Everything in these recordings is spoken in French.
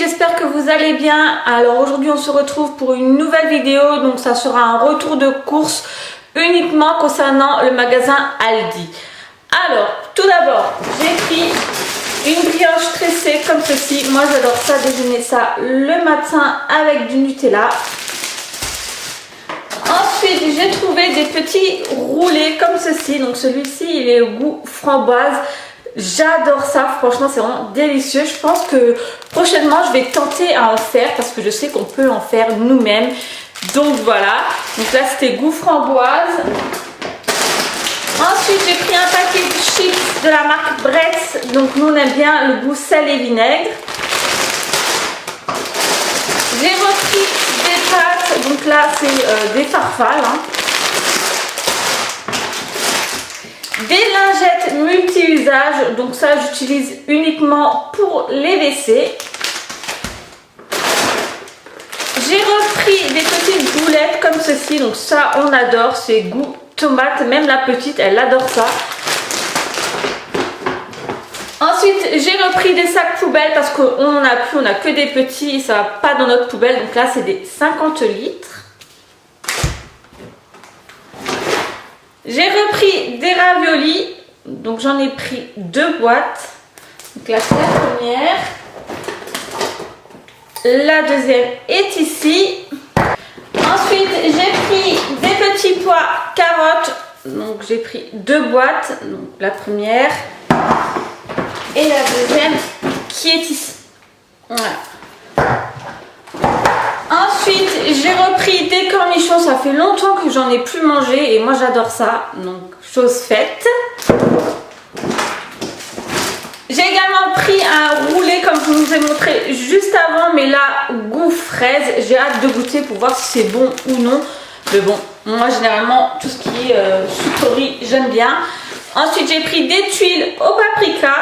j'espère que vous allez bien. Alors aujourd'hui on se retrouve pour une nouvelle vidéo, donc ça sera un retour de course uniquement concernant le magasin Aldi. Alors tout d'abord j'ai pris une brioche tressée comme ceci, moi j'adore ça, déjeuner ça le matin avec du Nutella. Ensuite j'ai trouvé des petits roulés comme ceci, donc celui-ci il est au goût framboise. J'adore ça, franchement c'est vraiment délicieux. Je pense que prochainement je vais tenter à en faire parce que je sais qu'on peut en faire nous-mêmes. Donc voilà, donc là c'était goût framboise. Ensuite j'ai pris un paquet de chips de la marque Bretz. Donc nous on aime bien le goût sel et vinaigre. J'ai repris des pâtes, donc là c'est des farfales. Des lingettes multi-usages, donc ça j'utilise uniquement pour les WC. J'ai repris des petites boulettes comme ceci, donc ça on adore, c'est goût tomate, même la petite elle adore ça. Ensuite j'ai repris des sacs poubelles parce qu'on n'en a plus, on n'a que des petits et ça va pas dans notre poubelle, donc là c'est des 50 litres. J'ai repris des raviolis, donc j'en ai pris 2 boîtes. Donc là c'est la première. La deuxième est ici. Ensuite j'ai pris des petits pois carottes. Donc j'ai pris 2 boîtes. Donc la première et la deuxième qui est ici. Voilà. Ensuite j'ai repris des cornichons, ça fait longtemps que j'en ai plus mangé et moi j'adore ça, donc chose faite. J'ai également pris un roulé comme je vous ai montré juste avant, mais là goût fraise, j'ai hâte de goûter pour voir si c'est bon ou non. Mais bon, moi généralement tout ce qui est sucrerie j'aime bien. Ensuite j'ai pris des tuiles au paprika.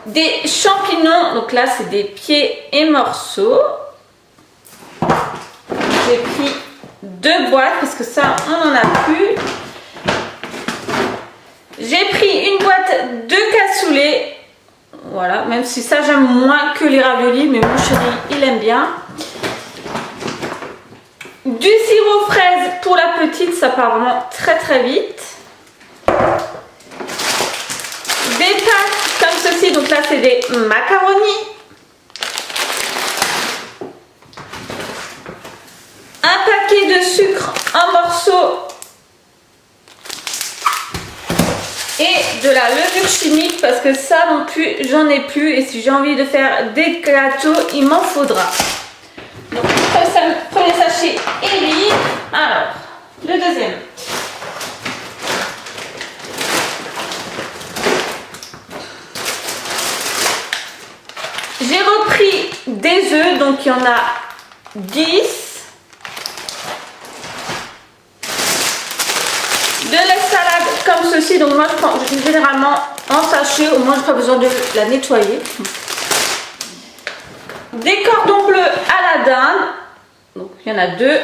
Des champignons, donc là c'est des pieds et morceaux. J'ai pris 2 boîtes parce que ça on n'en a plus. J'ai pris une boîte de cassoulet. Voilà, même si ça j'aime moins que les raviolis, mais mon chéri il aime bien. Du sirop fraise pour la petite, ça part vraiment très très vite. Des pâtes comme ceci, donc là c'est des macaronis. Un paquet de sucre en morceaux et de la levure chimique parce que ça non plus j'en ai plus et si j'ai envie de faire des gâteaux il m'en faudra. Donc le premier sachet est vide. Alors le deuxième. J'ai repris des œufs, donc il y en a 10. De la salade comme ceci, donc moi je prends généralement en sachet, au moins je n'ai pas besoin de la nettoyer. Des cordons bleus à la dinde, donc il y en a 2.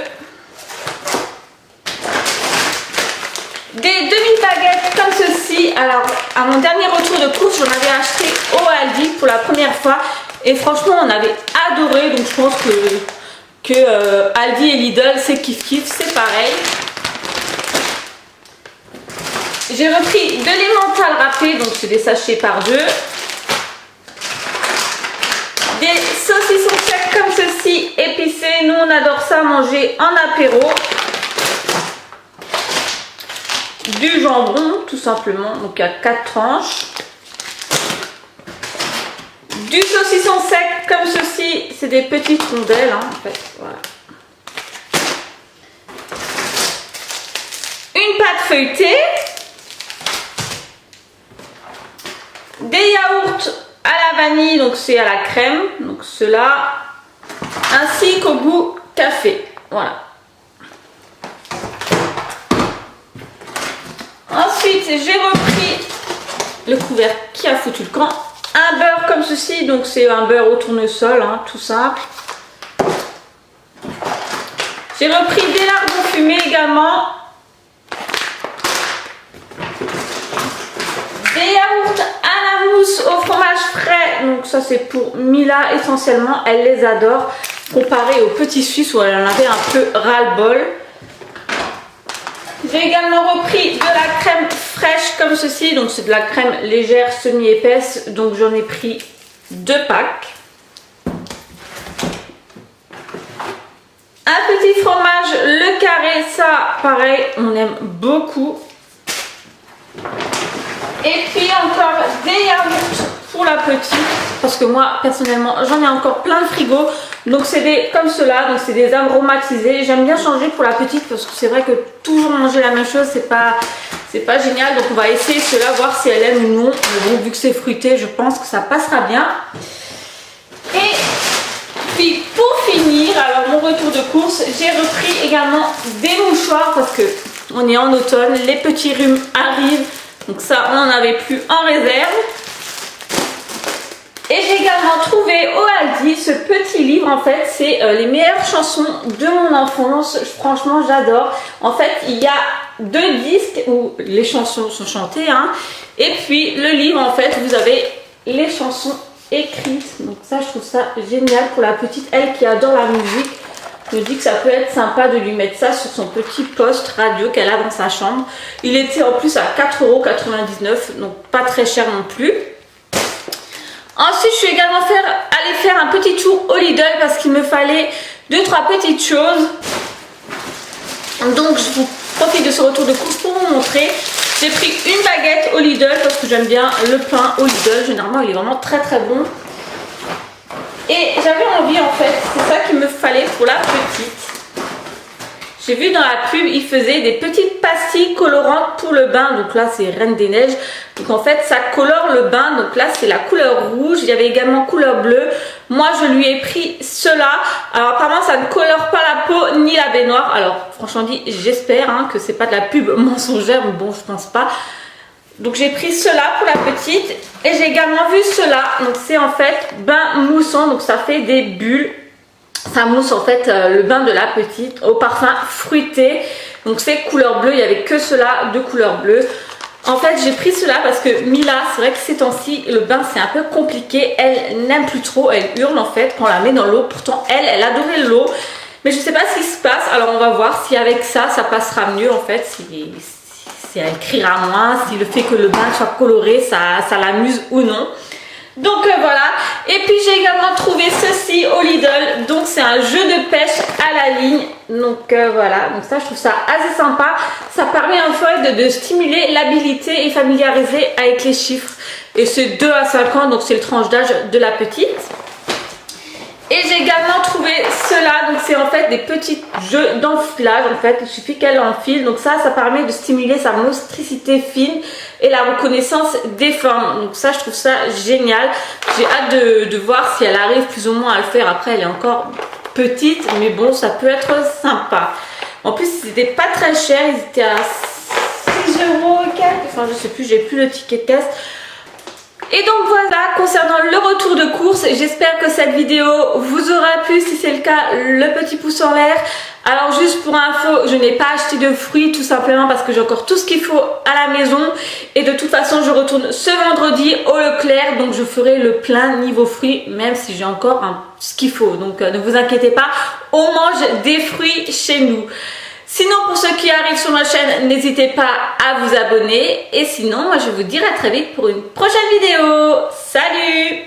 Des demi-baguettes comme ceci. Alors à mon dernier retour de course j'en avais acheté au Aldi pour la première fois et franchement on avait adoré, donc je pense que Aldi et Lidl c'est kiff kiff, c'est pareil. J'ai repris de l'emmental râpé, donc c'est des sachets par 2. Des saucissons secs comme ceci, épicés, nous on adore ça manger en apéro. Du jambon tout simplement, donc il y a 4 tranches. Du saucisson sec comme ceci, c'est des petites rondelles en fait, voilà. Une pâte feuilletée. Des yaourts à la vanille, donc c'est à la crème, donc cela, ainsi qu'au goût café, voilà. Ensuite j'ai repris le couvercle qui a foutu le camp, un beurre comme ceci, donc c'est un beurre au tournesol, tout simple. J'ai repris des lardons fumés également. Des yaourts à la mousse au fromage frais Donc ça c'est pour Mila essentiellement, elle les adore. Comparé au petit Suisse où elle en avait un peu ras-le-bol. J'ai également repris de la crème fraîche comme ceci. Donc c'est de la crème légère semi-épaisse. Donc j'en ai pris 2 packs. Un petit fromage, le carré, ça pareil, on aime beaucoup. Et puis encore des yaourts pour la petite, parce que moi personnellement j'en ai encore plein de frigo. Donc c'est des comme cela, donc c'est des aromatisés. J'aime bien changer pour la petite parce que c'est vrai que toujours manger la même chose c'est pas génial. Donc on va essayer cela, voir si elle aime ou non. Mais bon, vu que c'est fruité, je pense que ça passera bien. Et puis pour finir, alors mon retour de course, j'ai repris également des mouchoirs parce que on est en automne, les petits rhumes arrivent. Donc ça, on n'en avait plus en réserve. Et j'ai également trouvé au Aldi ce petit livre. En fait, c'est les meilleures chansons de mon enfance. Franchement, j'adore. En fait, il y a 2 disques où les chansons sont chantées. Hein. Et puis, le livre, en fait, vous avez les chansons écrites. Donc ça, je trouve ça génial pour la petite. Elle qui adore la musique. Je me dis que ça peut être sympa de lui mettre ça sur son petit poste radio qu'elle a dans sa chambre. Il était en plus à 4,99 €, donc pas très cher non plus. Ensuite, je suis également allée faire un petit tour au Lidl parce qu'il me fallait 2-3 petites choses. Donc, je vous profite de ce retour de course pour vous montrer. J'ai pris une baguette au Lidl parce que j'aime bien le pain au Lidl. Généralement, il est vraiment très très bon. Et j'avais envie en fait, c'est ça qu'il me fallait pour la petite. J'ai vu dans la pub, ils faisaient des petites pastilles colorantes pour le bain. Donc là, c'est Reine des Neiges. Donc en fait, ça colore le bain. Donc là, c'est la couleur rouge. Il y avait également couleur bleue. Moi, je lui ai pris cela. Alors apparemment, ça ne colore pas la peau ni la baignoire. Alors franchement dit, j'espère hein, que c'est pas de la pub mensongère. Mais bon, je pense pas. Donc j'ai pris cela pour la petite et j'ai également vu cela. Donc c'est en fait bain moussant, donc ça fait des bulles. Ça mousse en fait le bain de la petite au parfum fruité. Donc c'est couleur bleue, il n'y avait que cela de couleur bleue. En fait j'ai pris cela parce que Mila, c'est vrai que ces temps-ci le bain c'est un peu compliqué. Elle n'aime plus trop, elle hurle en fait quand on la met dans l'eau. Pourtant elle adorait l'eau. Mais je ne sais pas ce qui se passe, alors on va voir si avec ça passera mieux en fait. Si elle criera moins, si le fait que le bain soit coloré, ça l'amuse ou non. Donc voilà. Et puis j'ai également trouvé ceci au Lidl. Donc c'est un jeu de pêche à la ligne. Donc voilà. Donc ça, je trouve ça assez sympa. Ça permet en fait de stimuler l'habilité et familiariser avec les chiffres. Et c'est 2 à 5 ans, donc c'est le tranche d'âge de la petite. Et j'ai également trouvé cela, donc c'est en fait des petits jeux d'enfilage en fait, il suffit qu'elle enfile, donc ça permet de stimuler sa motricité fine et la reconnaissance des formes, donc ça je trouve ça génial. J'ai hâte de voir si elle arrive plus ou moins à le faire, après elle est encore petite, mais bon ça peut être sympa. En plus ils n'étaient pas très chers, ils étaient à 6 € et quelques, enfin je sais plus, j'ai plus le ticket de caisse. Et donc voilà, concernant le retour de course, j'espère que cette vidéo vous aura plu. Si c'est le cas, le petit pouce en l'air. Alors juste pour info, je n'ai pas acheté de fruits tout simplement parce que j'ai encore tout ce qu'il faut à la maison. Et de toute façon, je retourne ce vendredi au Leclerc. Donc je ferai le plein niveau fruits, même si j'ai encore ce qu'il faut. Donc ne vous inquiétez pas, on mange des fruits chez nous. Sinon, pour ceux qui arrivent sur ma chaîne, n'hésitez pas à vous abonner. Et sinon, moi je vous dis à très vite pour une prochaine vidéo. Salut!